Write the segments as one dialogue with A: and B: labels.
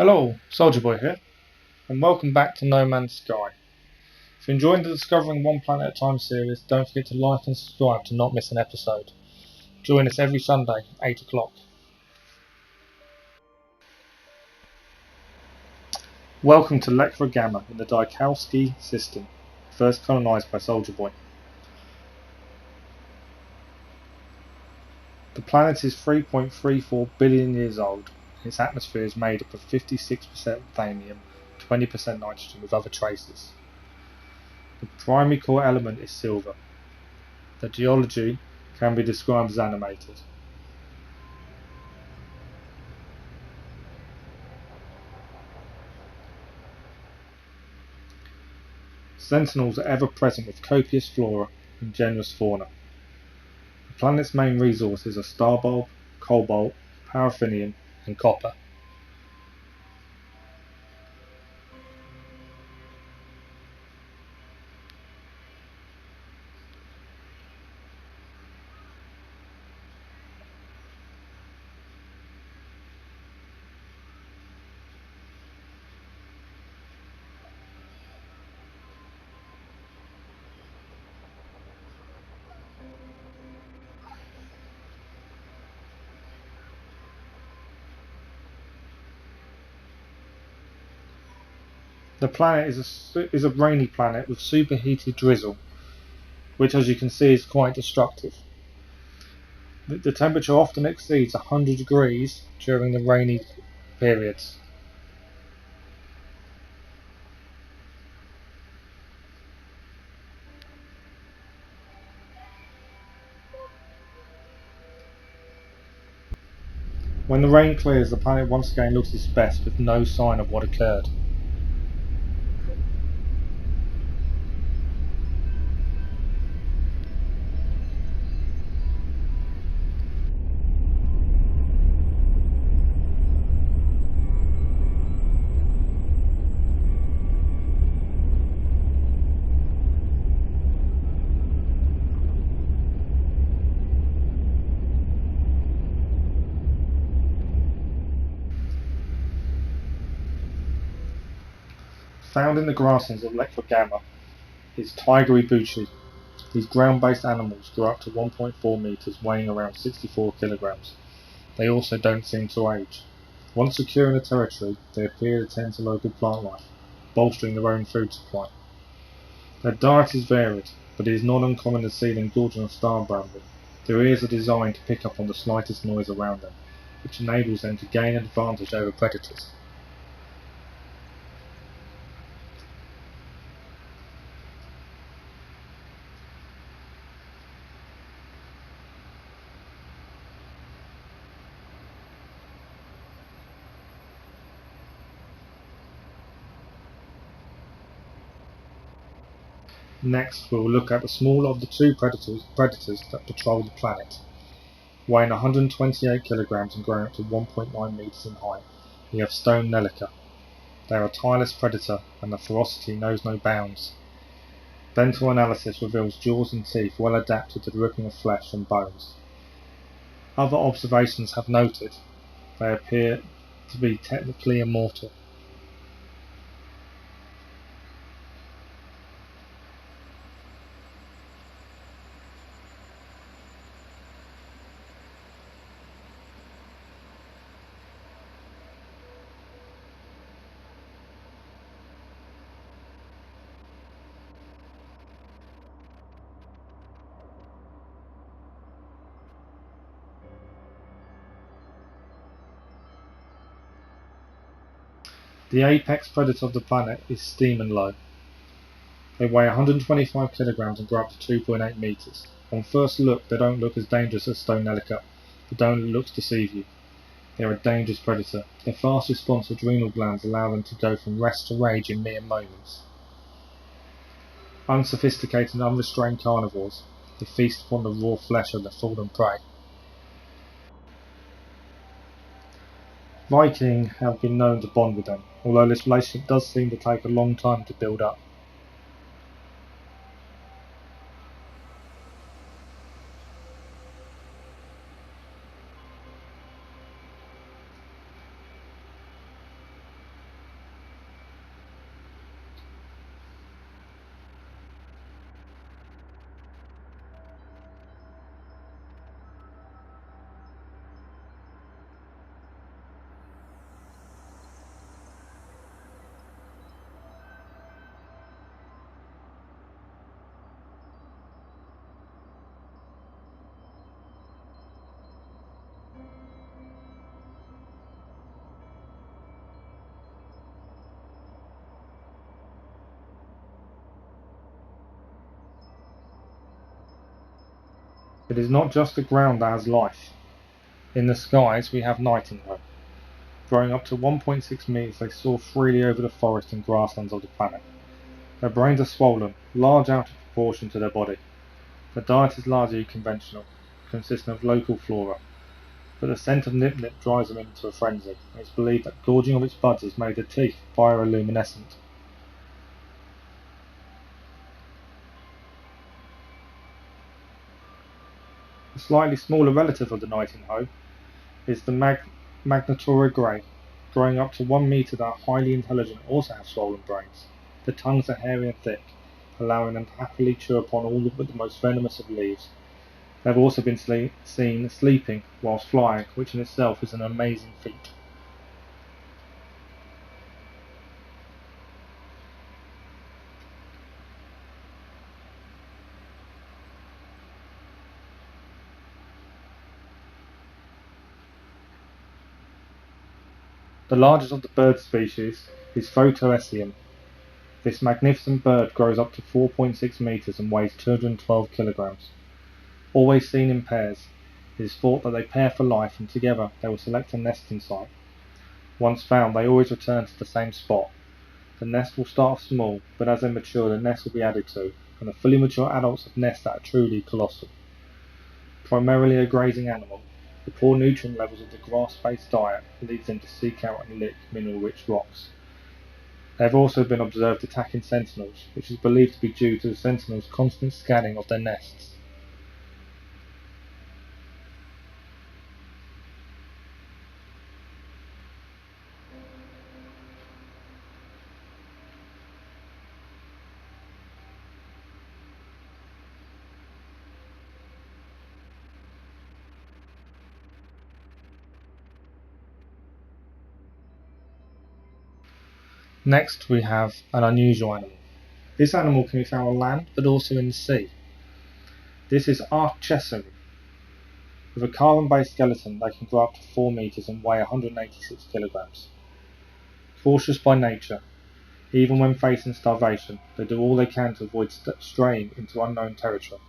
A: Hello, Soldier Boy here, and welcome back to No Man's Sky. If you're enjoying the Discovering One Planet at a Time series, don't forget to like and subscribe to not miss an episode. Join us every Sunday, 8 o'clock. Welcome to Lekgr Gamma in the Dikalsky System, first colonised by Soldier Boy. The planet is 3.34 billion years old. Its atmosphere is made up of 56% methanium, 20% nitrogen with other traces. The primary core element is silver. The geology can be described as animated. Sentinels are ever present with copious flora and generous fauna. The planet's main resources are starbulb, cobalt, paraffinium and copper. The planet is a rainy planet with superheated drizzle, which as you can see is quite destructive. The temperature often exceeds 100 degrees during the rainy periods. When the rain clears, the planet once again looks its best with no sign of what occurred. Found in the grasslands of Lekgr Gamma is tigery buchi. These ground-based animals grow up to 1.4 meters, weighing around 64 kilograms. They also don't seem to age. Once secure in the territory, they appear to tend to local plant life, bolstering their own food supply. Their diet is varied, but it is not uncommon to see them gorging on star bramble. Their ears are designed to pick up on the slightest noise around them, which enables them to gain an advantage over predators. Next, we will look at the smaller of the two predators that patrol the planet. Weighing 128 kilograms and growing up to 1.9 meters in height, we have stone Lekgr. They are a tireless predator and their ferocity knows no bounds. Dental analysis reveals jaws and teeth well adapted to the ripping of flesh and bones. Other observations have noted they appear to be technically immortal. The apex predator of the planet is Steamenlow. They weigh 125 kilograms and grow up to 2.8 meters. On first look, they don't look as dangerous as stone Lekgr, but don't let looks deceive you. They are a dangerous predator. Their fast response adrenal glands allow them to go from rest to rage in mere moments. Unsophisticated and unrestrained carnivores, they feast upon the raw flesh of their fallen prey. Viking have been known to bond with them, although this relationship does seem to take a long time to build up. It is not just the ground that has life. In the skies we have nightingale. Growing up to 1.6 meters, they soar freely over the forest and grasslands of the planet. Their brains are swollen, large out of proportion to their body. Their diet is largely conventional, consisting of local flora, but the scent of nip-nip drives them into a frenzy. It is believed that gorging of its buds has made their teeth bioluminescent. A slightly smaller relative of the nightingale is the Magnatora grey. Growing up to 1 metre, they are highly intelligent and also have swollen brains. The tongues are hairy and thick, allowing them to happily chew upon all but the most venomous of leaves. They have also been seen sleeping whilst flying, which in itself is an amazing feat. The largest of the bird species is Photoecium. This magnificent bird grows up to 4.6 metres and weighs 212 kilograms. Always seen in pairs, it is thought that they pair for life and together they will select a nesting site. Once found, they always return to the same spot. The nest will start off small, but as they mature the nest will be added to, and the fully mature adults have nests that are truly colossal. Primarily a grazing animal, the poor nutrient levels of the grass-based diet leads them to seek out and lick mineral-rich rocks. They have also been observed attacking sentinels, which is believed to be due to the sentinels' constant scanning of their nests. Next we have an unusual animal. This animal can be found on land but also in the sea. This is Archesum. With a carbon-based skeleton, they can grow up to 4 metres and weigh 186 kilograms. Cautious by nature, even when facing starvation, they do all they can to avoid straying into unknown territory.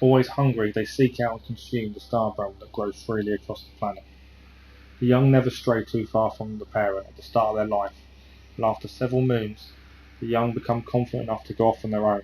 A: Always hungry, they seek out and consume the star realm that grows freely across the planet. The young never stray too far from the parent at the start of their life, and after several moons, the young become confident enough to go off on their own.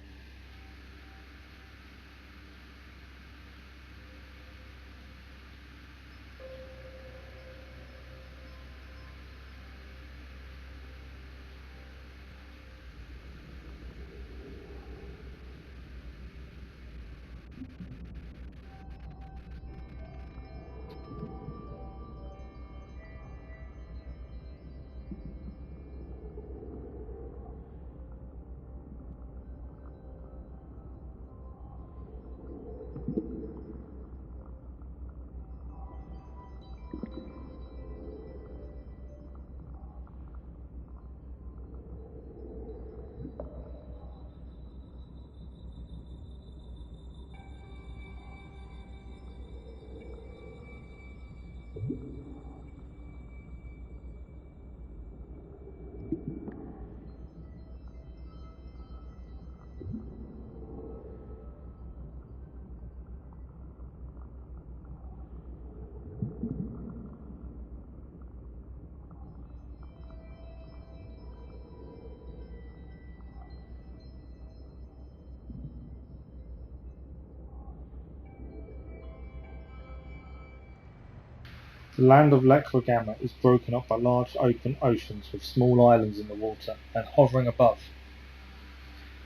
A: The land of Lekgr Gamma is broken up by large open oceans with small islands in the water and hovering above.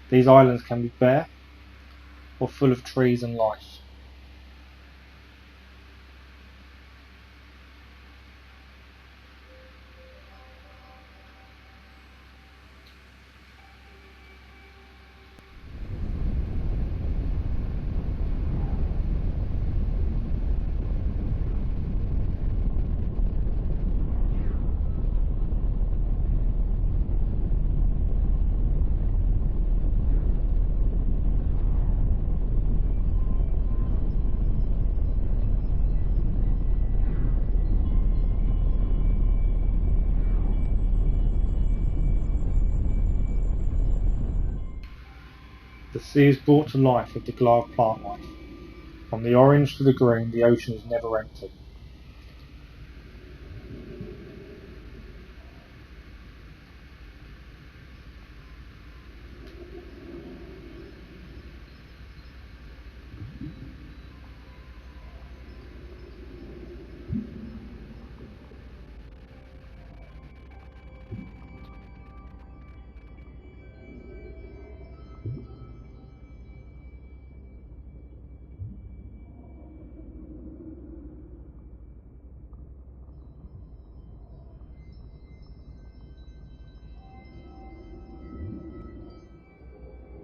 A: These islands can be bare or full of trees and life. The sea is brought to life with the glow of plant life. From the orange to the green, the ocean is never empty.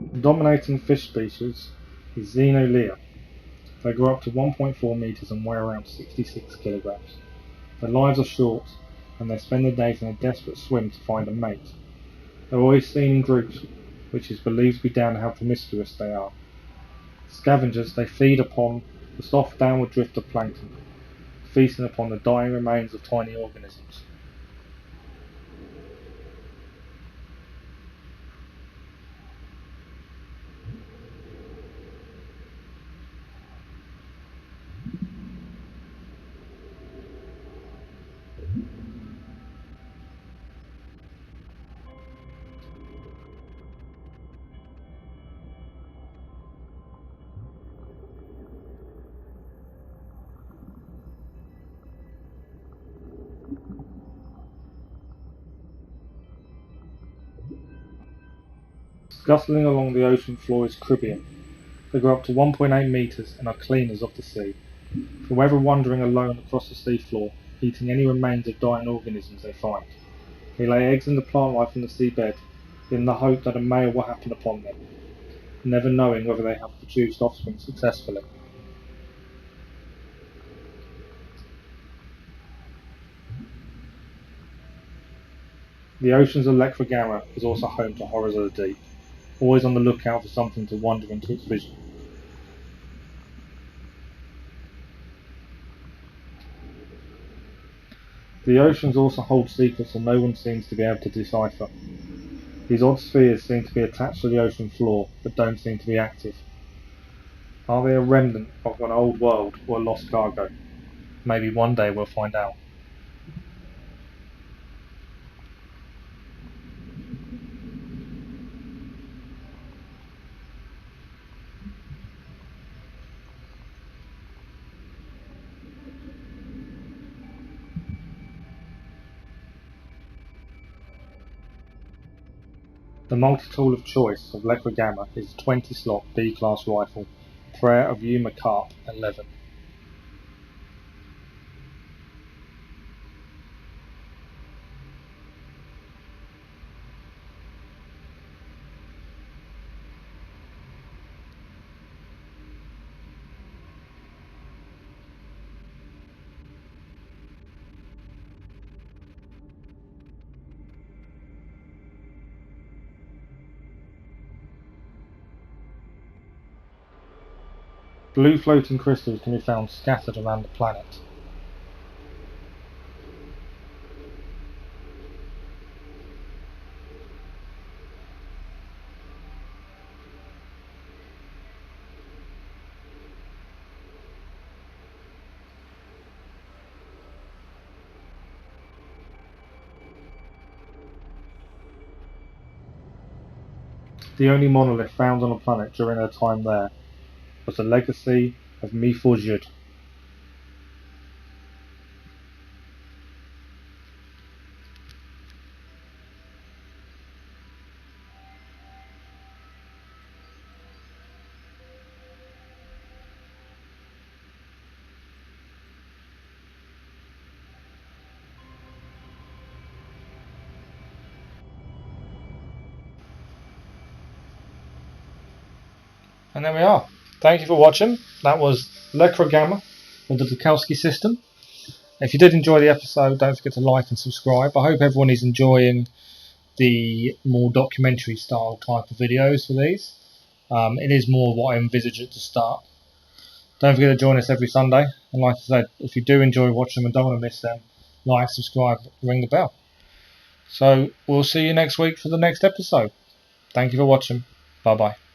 A: The dominating fish species is Xenolea. They grow up to 1.4 metres and weigh around 66 kilograms. Their lives are short, and they spend their days in a desperate swim to find a mate. They're always seen in groups, which is believed to be down to how promiscuous they are. Scavengers, they feed upon the soft downward drift of plankton, feasting upon the dying remains of tiny organisms. Scuttling along the ocean floor is Cribbium. They grow up to 1.8 metres and are cleaners of the sea. Forever wandering alone across the seafloor, eating any remains of dying organisms they find. They lay eggs in the plant life on the seabed, in the hope that a male will happen upon them, never knowing whether they have produced offspring successfully. The oceans of Lekgr Gamma is also home to horrors of the deep, always on the lookout for something to wander into its vision. The oceans also hold secrets that no one seems to be able to decipher. These odd spheres seem to be attached to the ocean floor, but don't seem to be active. Are they a remnant of an old world or a lost cargo? Maybe one day we'll find out. The multi-tool of choice of Lekgr Gamma is a 20-slot B-class rifle, Prayer of Yuma Carp 11. Blue floating crystals can be found scattered around the planet. The only monolith found on the planet during their time there was the legacy of Mifojud. And there we are. Thank you for watching. That was Lekgr Gamma with the Dikalsky System. If you did enjoy the episode, don't forget to like and subscribe. I hope everyone is enjoying the more documentary style type of videos for these. It is more what I envisage at the start. Don't forget to join us every Sunday. And like I said, if you do enjoy watching them and don't want to miss them, like, subscribe, ring the bell. So we'll see you next week for the next episode. Thank you for watching. Bye bye.